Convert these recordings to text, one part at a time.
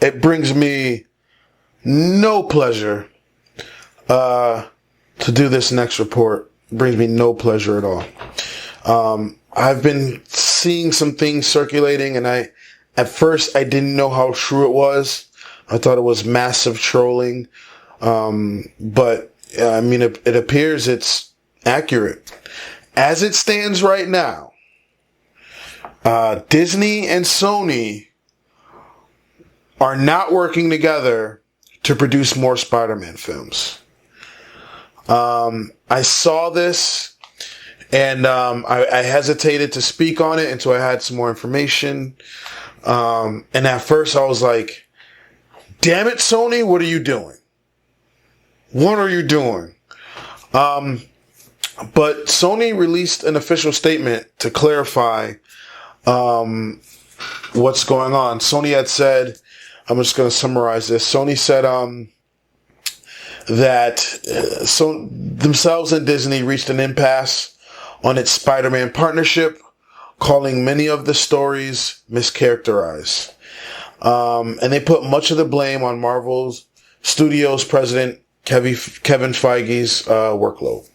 It brings me no pleasure to do this next report. It brings me no pleasure at all. I've been seeing some things circulating, and at first I didn't know how true it was. I thought it was massive trolling. But I mean, it appears it's accurate. As it stands right now, Disney and Sony are not working together to produce more Spider-Man films. I saw this, and I hesitated to speak on it until I had some more information. And at first I was like, damn it, Sony, what are you doing? What are you doing? But Sony released an official statement to clarify what's going on. Sony had said, I'm just going to summarize this. Sony said that themselves and Disney reached an impasse on its Spider-Man partnership, calling many of the stories mischaracterized. And they put much of the blame on Marvel Studios president Kevin Feige's workload.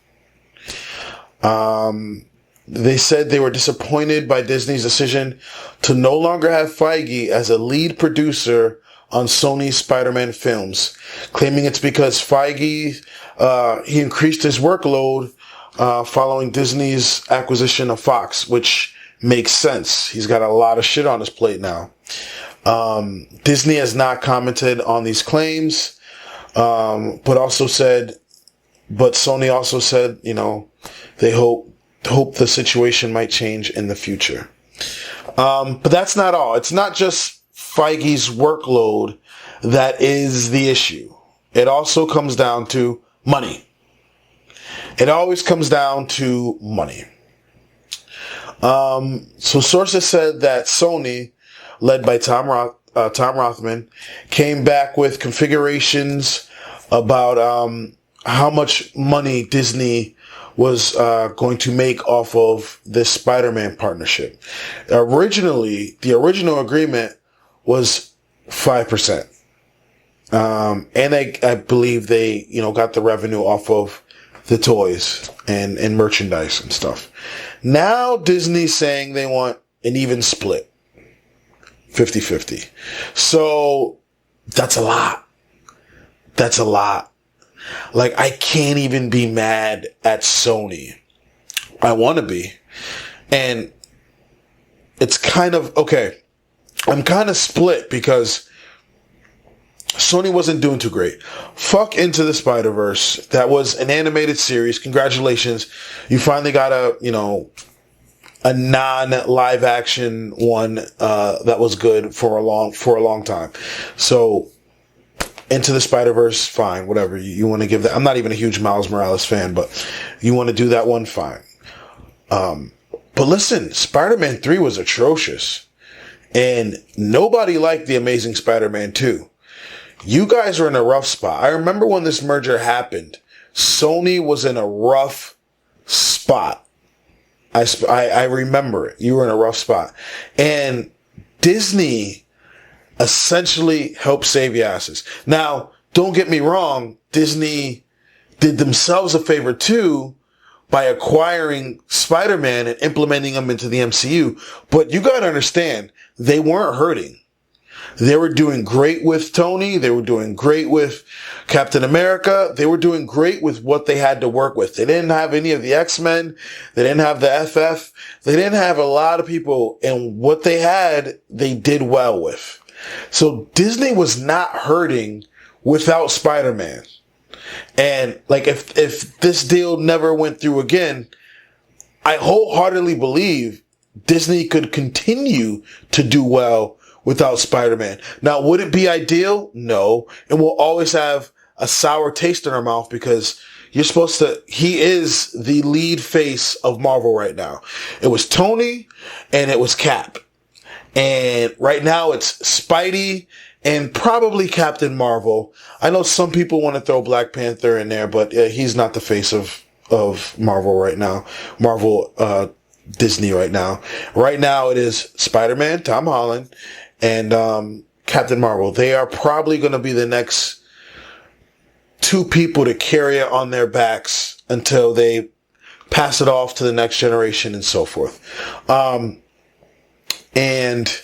They said they were disappointed by Disney's decision to no longer have Feige as a lead producer on Sony's Spider-Man films, claiming it's because Feige, he increased his workload following Disney's acquisition of Fox, which makes sense. He's got a lot of shit on his plate now. Disney has not commented on these claims, but Sony also said, you know, they hope the situation might change in the future. But that's not all. It's not just Feige's workload that is the issue. It also comes down to money. It always comes down to money. So sources said that Sony, led by Tom Rothman, came back with configurations about how much money Disney was going to make off of this Spider-Man partnership. Originally, the original agreement was 5%. And I believe they, you know, got the revenue off of the toys and merchandise and stuff. Now Disney's saying they want an even split. 50-50. So that's a lot. That's a lot. Like, I can't even be mad at Sony. I want to be. And it's kind of, okay, I'm kind of split because Sony wasn't doing too great. Fuck Into the Spider-Verse. That was an animated series. Congratulations. You finally got a non-live action one that was good for a long time. So Into the Spider-Verse, fine, whatever. You want to give that. I'm not even a huge Miles Morales fan, but you want to do that one, fine. But listen, Spider-Man 3 was atrocious. And nobody liked The Amazing Spider-Man 2. You guys are in a rough spot. I remember when this merger happened, Sony was in a rough spot. I remember it. You were in a rough spot. And Disney essentially helped save your asses. Now, don't get me wrong. Disney did themselves a favor too by acquiring Spider-Man and implementing him into the MCU. But you gotta understand, they weren't hurting. They were doing great with Tony. They were doing great with Captain America. They were doing great with what they had to work with. They didn't have any of the X-Men. They didn't have the FF. They didn't have a lot of people. And what they had, they did well with. So Disney was not hurting without Spider-Man. And like, if this deal never went through again, I wholeheartedly believe Disney could continue to do well without Spider-Man. Now, would it be ideal? No. And we'll always have a sour taste in our mouth because he is the lead face of Marvel right now. It was Tony and it was Cap. And right now it's Spidey and probably Captain Marvel. I know some people want to throw Black Panther in there, but he's not the face of Marvel right now. Disney right now. Right now it is Spider-Man, Tom Holland, and Captain Marvel. They are probably going to be the next two people to carry it on their backs until they pass it off to the next generation and so forth. And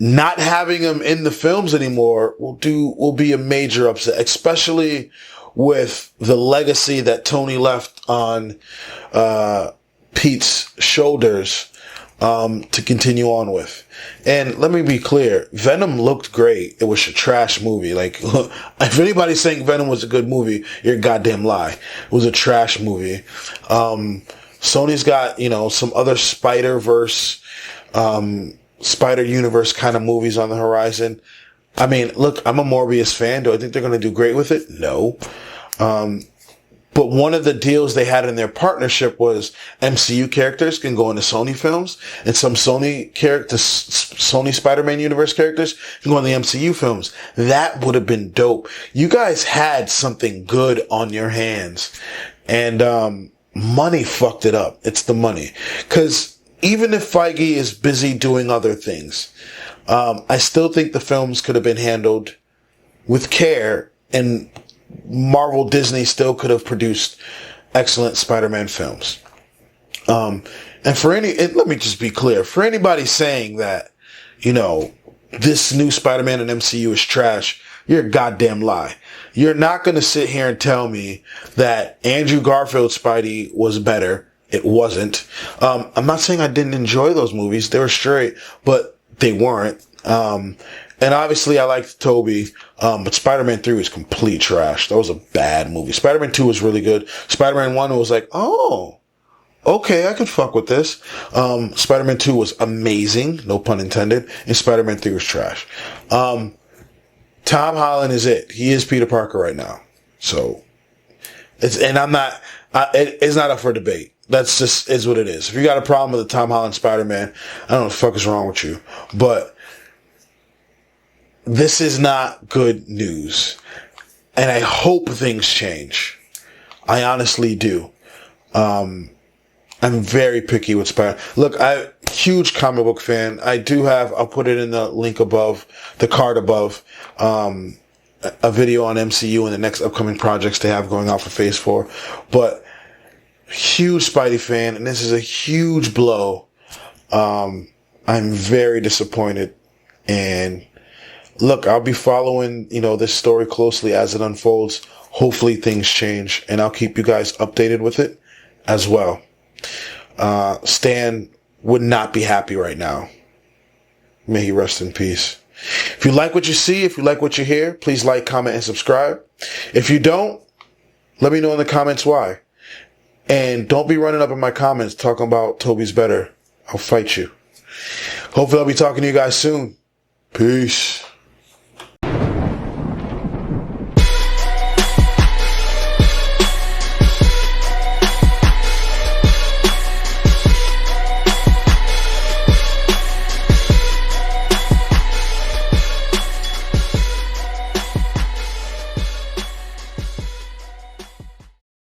not having them in the films anymore will be a major upset, especially with the legacy that Tony left on Pete's shoulders to continue on with. And let me be clear, Venom looked great. It was a trash movie. Like, if anybody's saying Venom was a good movie, you're a goddamn lie. It was a trash movie. Sony's got, some other Spider-Verse, Spider Universe kind of movies on the horizon. I mean, look, I'm a Morbius fan. Do I think they're going to do great with it? No. But one of the deals they had in their partnership was MCU characters can go into Sony films, and some Sony Spider-Man universe characters can go in the MCU films. That would have been dope. You guys had something good on your hands, and money fucked it up. It's the money. 'Cause even if Feige is busy doing other things, I still think the films could have been handled with care, and Marvel Disney still could have produced excellent Spider-Man films. And let me just be clear, for anybody saying that, this new Spider-Man in MCU is trash, you're a goddamn lie. You're not going to sit here and tell me that Andrew Garfield's Spidey was better. It wasn't. I'm not saying I didn't enjoy those movies. They were straight, but they weren't. And obviously I liked Tobey, but Spider-Man 3 was complete trash. That was a bad movie. Spider-Man 2 was really good. Spider-Man 1 was like, oh, okay, I could fuck with this. Spider-Man 2 was amazing, no pun intended, and Spider-Man 3 was trash. Tom Holland is it. He is Peter Parker right now. So, it's not up for debate. That's just, is what it is. If you got a problem with the Tom Holland Spider-Man, I don't know what the fuck is wrong with you. But this is not good news. And I hope things change. I honestly do. I'm very picky with Spider. Look, I'm a huge comic book fan. I do have, I'll put it in the link above, the card above, a video on MCU and the next upcoming projects they have going out for Phase 4. But huge Spidey fan, and this is a huge blow. I'm very disappointed. And look, I'll be following, this story closely as it unfolds. Hopefully things change, and I'll keep you guys updated with it as well. Stan would not be happy right now. May he rest in peace. If you like what you see, if you like what you hear, please like, comment, and subscribe. If you don't, let me know in the comments why. And don't be running up in my comments talking about Toby's better. I'll fight you. Hopefully I'll be talking to you guys soon. Peace.